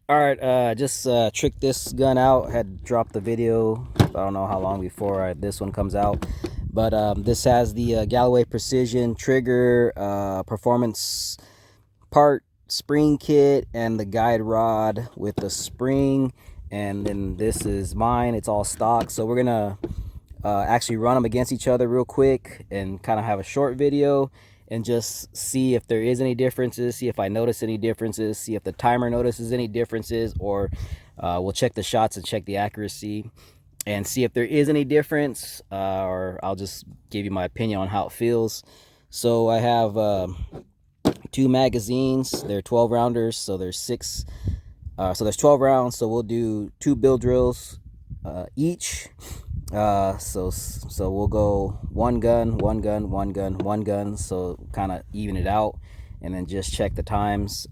All right, just tricked this gun out. Had dropped the video. I don't know how long before this one comes out, but this has the Galloway Precision trigger, performance part spring kit, and the guide rod with the spring. And then this is mine. It's all stock. So we're gonna actually run them against each other real quick and kind of have a short video and just see if there is any differences, see if I notice any differences, see if the timer notices any differences, or we'll check the shots and check the accuracy and see if there is any difference, or I'll just give you my opinion on how it feels. So I have two magazines. They're 12 rounders, so there's six. So there's 12 rounds. So we'll do two bill drills each. So we'll go one gun, one gun, one gun, one gun, so kind of even it out, and then just check the times.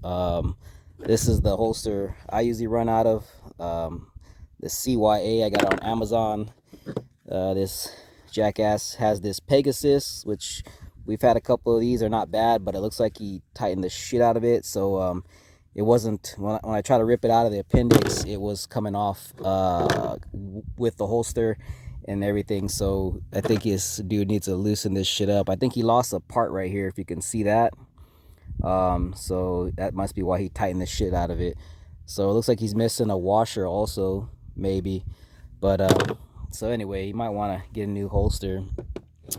This is the holster I usually run out of. The CYA I got on Amazon. This jackass has this Pegasus, which we've had a couple of these. Are not bad, but it looks like he tightened the shit out of it. So it wasn't, when I try to rip it out of the appendix, it was coming off with the holster and everything. So I think this dude needs to loosen this shit up. I think he lost a part right here, if you can see that. So that must be why he tightened the shit out of it. So it looks like he's missing a washer also, maybe. But so anyway, you might want to get a new holster.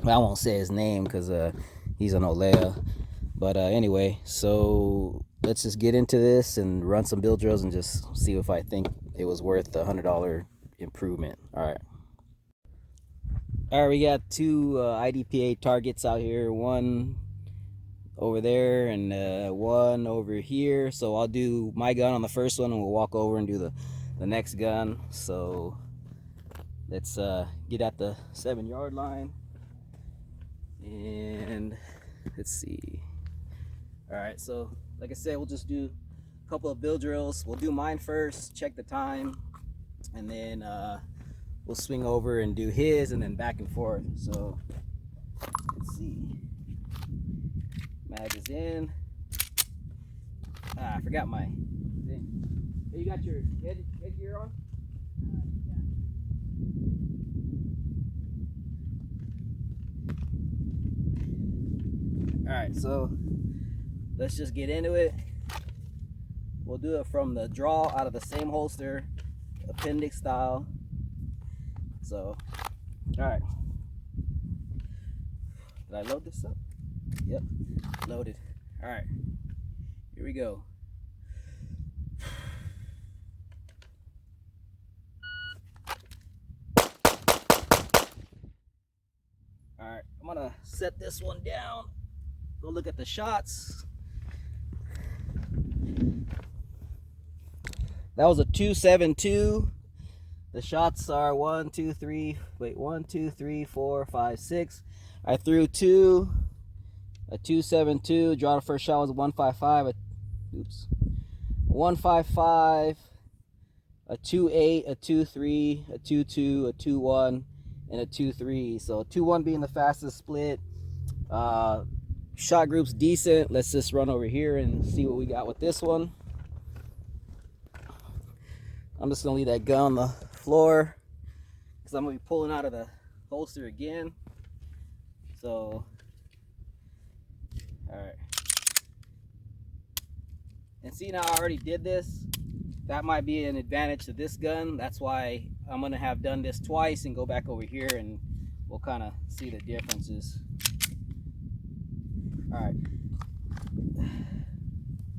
I won't say his name because he's an Olea. But anyway, so let's just get into this and run some bill drills and just see if I think it was worth the $100 improvement. All right, we got two IDPA targets out here. One over there and one over here. So I'll do my gun on the first one and we'll walk over and do the next gun. So let's get at the 7-yard line and let's see. All right, so like I said, we'll just do a couple of bill drills. We'll do mine first, check the time, and then we'll swing over and do his, and then back and forth. So let's see. Mag is in. I forgot my thing. Hey, you got your headgear on? Yeah. All right, so let's just get into it. We'll do it from the draw out of the same holster, appendix style. So, all right. Did I load this up? Yep, loaded. All right, here we go. All right, I'm gonna set this one down. Go look at the shots. That was a 272. The shots are 1, 2, 3. Wait, 1, 2, 3, 4, 5, 6. I threw two. A 272. Draw the first shot was a 155. Oops. 155. A 28. A 23. A 22. A 21. And a 23. So 21 being the fastest split. Shot group's decent. Let's just run over here and see what we got with this one. I'm just gonna leave that gun on the floor because I'm gonna be pulling out of the holster again. So, all right. And see, now I already did this. That might be an advantage to this gun. That's why I'm gonna have done this twice and go back over here and we'll kind of see the differences. All right.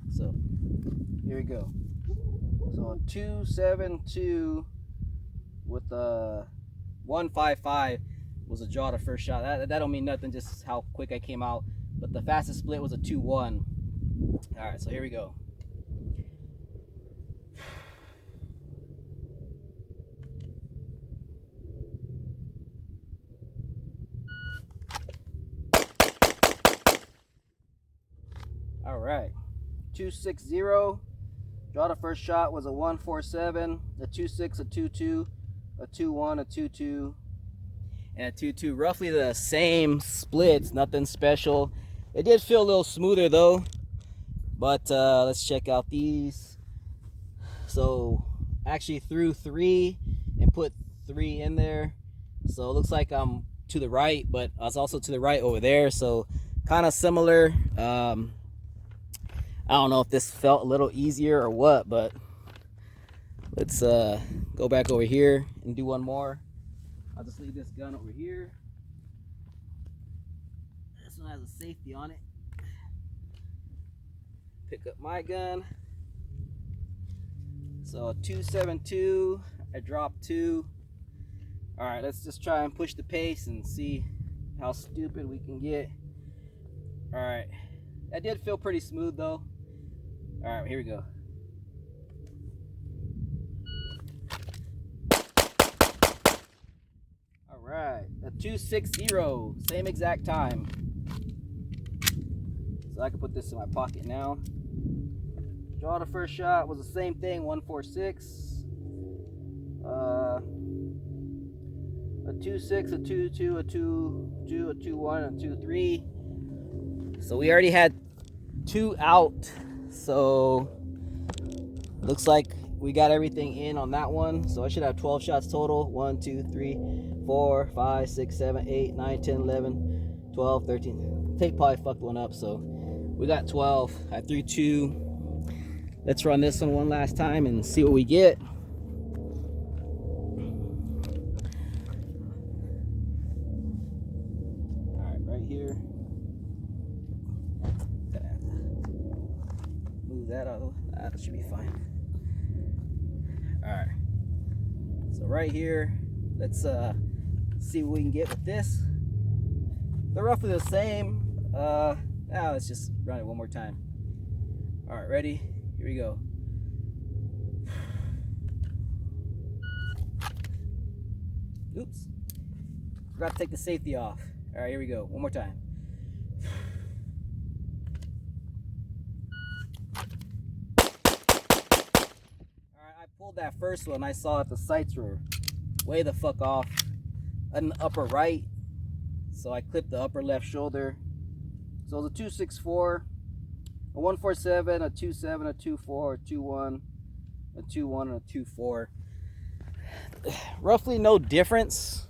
So here we go. So a 272 with a 155 was a draw the first shot. That don't mean nothing, just how quick I came out. But the fastest split was a 2-1. All right, so here we go. All right, 260. Draw the first shot was a 147, a 26, a 22, a 21, a 22, and a 22. Roughly the same splits, nothing special. It did feel a little smoother though, but let's check out these. So I actually threw 3 and put 3 in there. So it looks like I'm to the right, but I was also to the right over there. So kind of similar. I don't know if this felt a little easier or what, but let's go back over here and do one more. I'll just leave this gun over here. This one has a safety on it. Pick up my gun. So a 272, I dropped 2. All right, let's just try and push the pace and see how stupid we can get. All right, that did feel pretty smooth though. All right, here we go. All right, a 260, same exact time. So I can put this in my pocket now. Draw the first shot was the same thing, 146. A 2.6, a 2.2, a 2.2, a 2.1, a 2.3. So we already had 2 out. So looks like we got everything in on that one. So I should have 12 shots total. 1, 2, 3, 4, 5, 6, 7, 8, 9, 10, 11, 12, 13. Tape probably fucked one up. So we got 12. I threw 2. Let's run this one last time and see what we get. Here. Move that out of the way. That should be fine. Alright. So right here, let's see what we can get with this. They're roughly the same. Now let's just run it one more time. Alright, ready? Here we go. Oops. Forgot to take the safety off. All right, here we go. One more time. All right, I pulled that first one. I saw that the sights were way the fuck off in the upper right. So I clipped the upper left shoulder. So it was a 264, a 147, a 27, a 24, a 21, a 21, and a 24. Roughly no difference.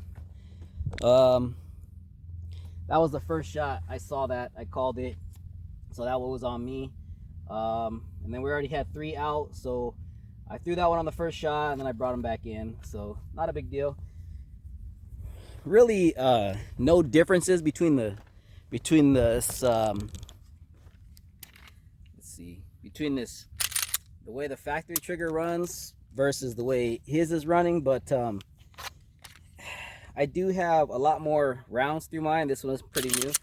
That was the first shot. I saw that. I called it. So that one was on me. And then we already had 3 out. So I threw that one on the first shot and then I brought him back in. So not a big deal. Really no differences between this the way the factory trigger runs versus the way his is running, but I do have a lot more rounds through mine. This one is pretty new. I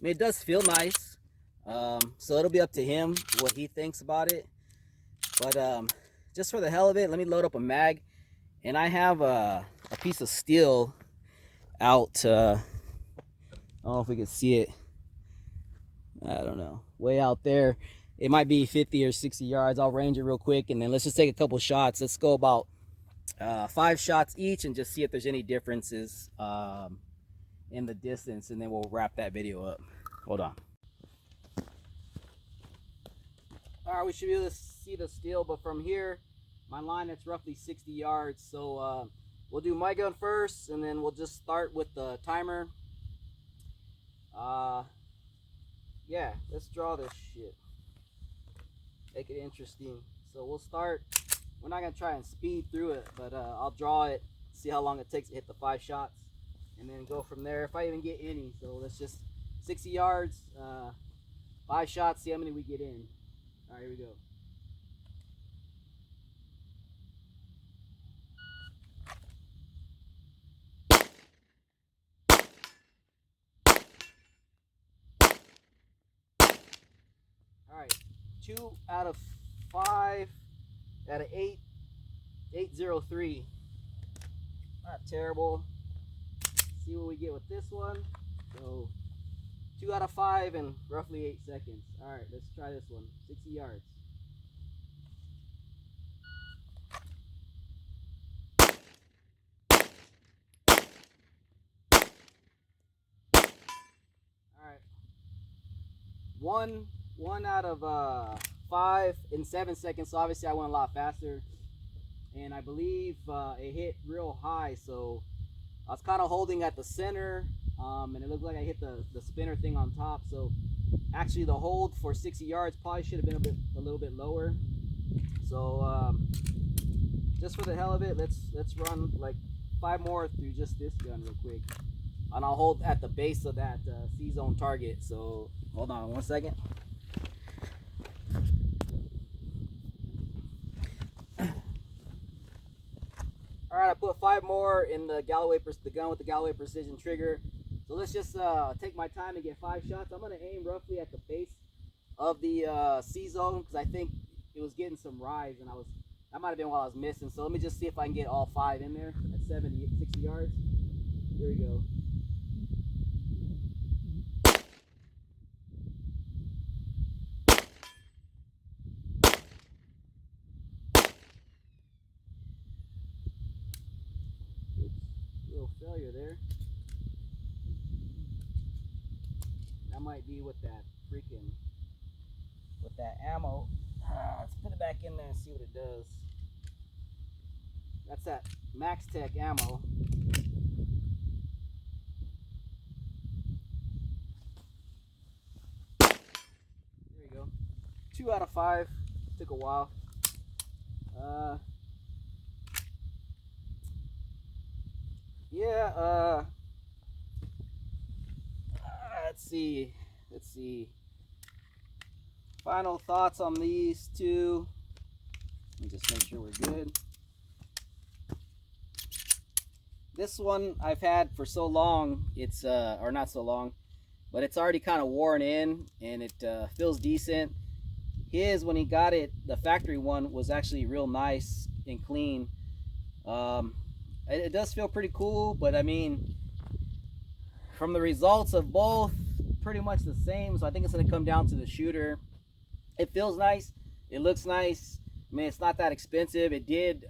mean, it does feel nice. So it'll be up to him what he thinks about it. But just for the hell of it, let me load up a mag. And I have a piece of steel out. I don't know if we can see it. I don't know. Way out there. It might be 50 or 60 yards. I'll range it real quick. And then let's just take a couple shots. Let's go about 5 shots each and just see if there's any differences in the distance, and then we'll wrap that video up. Hold on. All right, we should be able to see the steel, but from here, my line, it's roughly 60 yards. So we'll do my gun first, and then we'll just start with the timer. Yeah, let's draw this shit. Make it interesting. So we'll start. We're not gonna try and speed through it, but I'll draw it, see how long it takes to hit the 5 shots, and then go from there if I even get any. So let's just 60 yards, 5 shots, see how many we get in. All right, here we go. All right, 2 out of 5 out of 8, 803. Not terrible. See what we get with this one. So 2 out of 5 in roughly 8 seconds. All right, let's try this one. 60 yards. All right. One out of 5 in 7 seconds. So obviously I went a lot faster. and I believe it hit real high, so I was kind of holding at the center, and it looked like I hit the spinner thing on top. So actually the hold for 60 yards probably should have been a little bit lower. So just for the hell of it, let's run like 5 more through just this gun real quick, and I'll hold at the base of that C-zone target. So hold on 1 second. All right, I put 5 more in the Galloway, the gun with the Galloway precision trigger. So let's just take my time and get 5 shots. I'm gonna aim roughly at the base of the C-zone because I think it was getting some rise, and that might have been what I was missing. So let me just see if I can get all 5 in there at 70, 60 yards. Here we go. Oops, little failure there. That might be with that ammo. Let's put it back in there and see what it does. That's that Max-9 ammo. There we go. 2 out of 5. Took a while. Yeah. Let's see. Final thoughts on these two. Let me just make sure we're good. This one I've had for so long, it's or not so long, but it's already kind of worn in, and it feels decent. His, when he got it, the factory one, was actually real nice and clean. It does feel pretty cool, but I mean, from the results of both, pretty much the same. So I think it's going to come down to the shooter. It feels nice. It looks nice. I mean, it's not that expensive. It did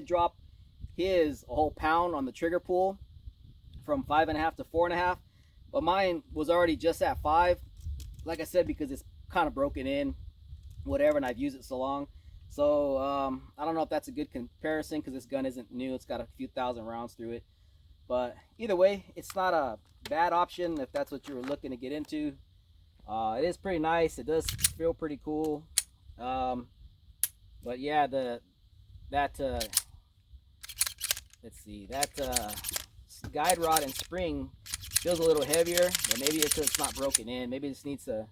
drop his a whole pound on the trigger pull from 5.5 to 4.5, but mine was already just at 5. Like I said, because it's kind of broken in, whatever, and I've used it so long. So I don't know if that's a good comparison because this gun isn't new. It's got a few thousand rounds through it. But either way, it's not a bad option if that's what you were looking to get into. It is pretty nice. It does feel pretty cool. But yeah, let's see, that guide rod and spring feels a little heavier, but maybe it's because it's not broken in. Maybe it just needs to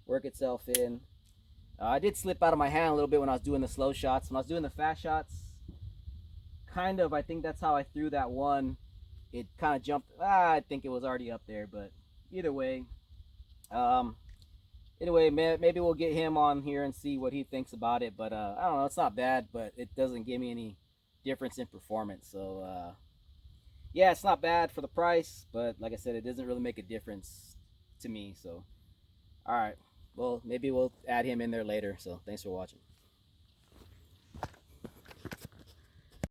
work itself in. I did slip out of my hand a little bit when I was doing the slow shots. When I was doing the fast shots, kind of, I think that's how I threw that one. It kind of jumped. I think it was already up there, but either way. Anyway, maybe we'll get him on here and see what he thinks about it. But I don't know, it's not bad, but it doesn't give me any difference in performance. So yeah, it's not bad for the price, but like I said, it doesn't really make a difference to me. So all right, well, maybe we'll add him in there later. So thanks for watching.